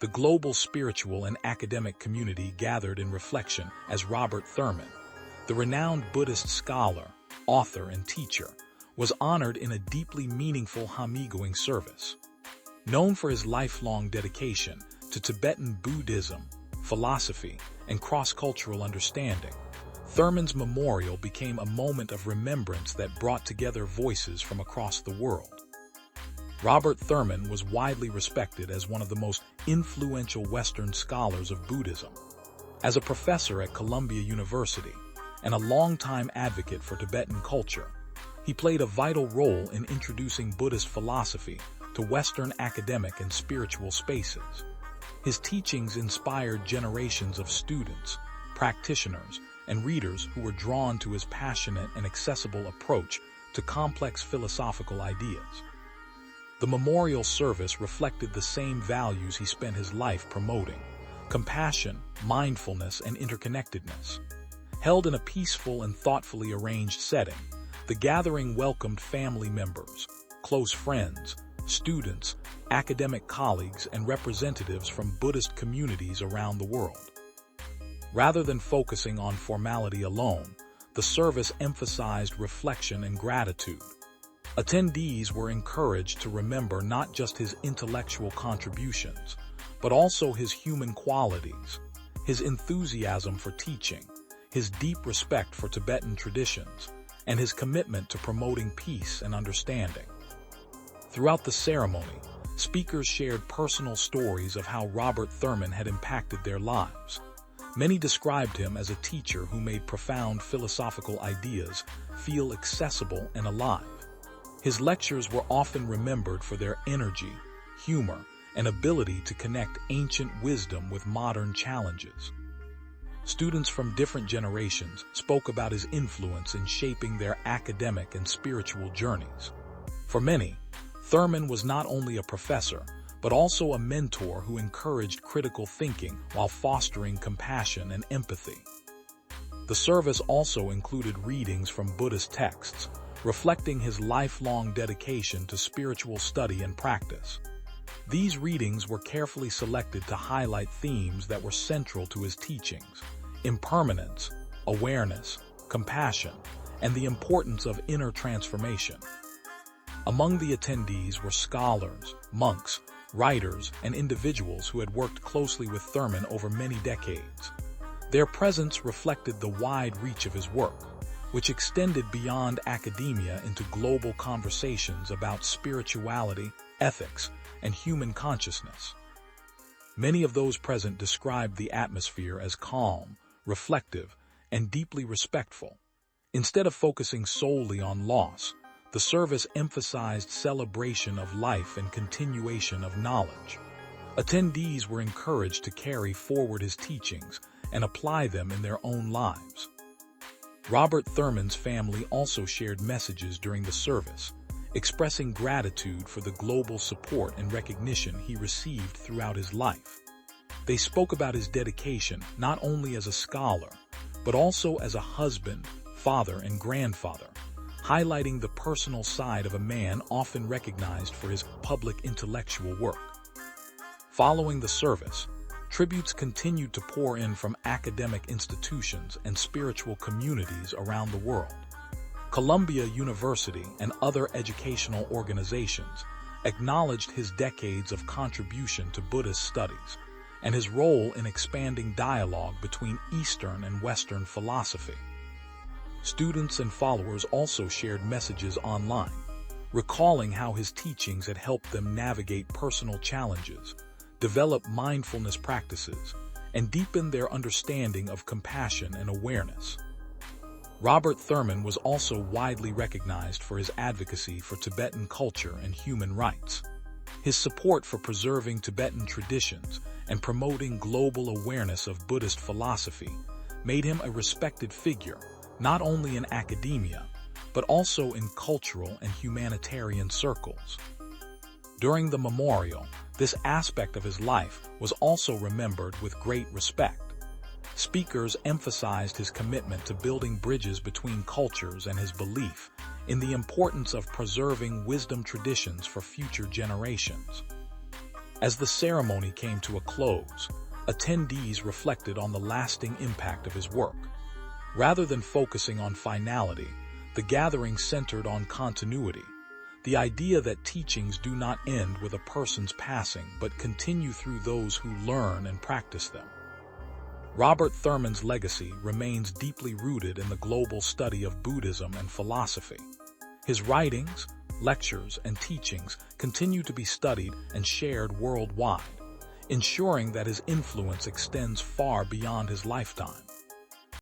the global spiritual and academic community gathered in reflection as Robert Thurman, the renowned Buddhist scholar, author, and teacher, was honored in a deeply meaningful homegoing service. Known for his lifelong dedication to Tibetan Buddhism, philosophy, and cross-cultural understanding, Thurman's memorial became a moment of remembrance that brought together voices from across the world. Robert Thurman was widely respected as one of the most influential Western scholars of Buddhism. As a professor at Columbia University and a longtime advocate for Tibetan culture, he played a vital role in introducing Buddhist philosophy to Western academic and spiritual spaces. His teachings inspired generations of students, practitioners, and readers who were drawn to his passionate and accessible approach to complex philosophical ideas. The memorial service reflected the same values he spent his life promoting: compassion, mindfulness, and interconnectedness. Held in a peaceful and thoughtfully arranged setting, the gathering welcomed family members, close friends, students, academic colleagues, and representatives from Buddhist communities around the world. Rather than focusing on formality alone, the service emphasized reflection and gratitude. Attendees were encouraged to remember not just his intellectual contributions, but also his human qualities, his enthusiasm for teaching, his deep respect for Tibetan traditions, and his commitment to promoting peace and understanding. Throughout the ceremony, speakers shared personal stories of how Robert Thurman had impacted their lives. Many described him as a teacher who made profound philosophical ideas feel accessible and alive. His lectures were often remembered for their energy, humor, and ability to connect ancient wisdom with modern challenges. Students from different generations spoke about his influence in shaping their academic and spiritual journeys. For many, Thurman was not only a professor, but also a mentor who encouraged critical thinking while fostering compassion and empathy. The service also included readings from Buddhist texts, reflecting his lifelong dedication to spiritual study and practice. These readings were carefully selected to highlight themes that were central to his teachings: impermanence, awareness, compassion, and the importance of inner transformation. Among the attendees were scholars, monks, writers, and individuals who had worked closely with Thurman over many decades. Their presence reflected the wide reach of his work, which extended beyond academia into global conversations about spirituality, ethics, and human consciousness. Many of those present described the atmosphere as calm, reflective, and deeply respectful. Instead of focusing solely on loss, the service emphasized celebration of life and continuation of knowledge. Attendees were encouraged to carry forward his teachings and apply them in their own lives. Robert Thurman's family also shared messages during the service, expressing gratitude for the global support and recognition he received throughout his life. They spoke about his dedication not only as a scholar, but also as a husband, father, and grandfather, highlighting the personal side of a man often recognized for his public intellectual work. Following the service, tributes continued to pour in from academic institutions and spiritual communities around the world. Columbia University and other educational organizations acknowledged his decades of contribution to Buddhist studies and his role in expanding dialogue between Eastern and Western philosophy. Students and followers also shared messages online, recalling how his teachings had helped them navigate personal challenges, develop mindfulness practices, and deepen their understanding of compassion and awareness. Robert Thurman was also widely recognized for his advocacy for Tibetan culture and human rights. His support for preserving Tibetan traditions and promoting global awareness of Buddhist philosophy made him a respected figure, not only in academia, but also in cultural and humanitarian circles. During the memorial, this aspect of his life was also remembered with great respect. Speakers emphasized his commitment to building bridges between cultures and his belief in the importance of preserving wisdom traditions for future generations. As the ceremony came to a close, attendees reflected on the lasting impact of his work. Rather than focusing on finality, the gathering centered on continuity, the idea that teachings do not end with a person's passing but continue through those who learn and practice them. Robert Thurman's legacy remains deeply rooted in the global study of Buddhism and philosophy. His writings, lectures, and teachings continue to be studied and shared worldwide, ensuring that his influence extends far beyond his lifetime.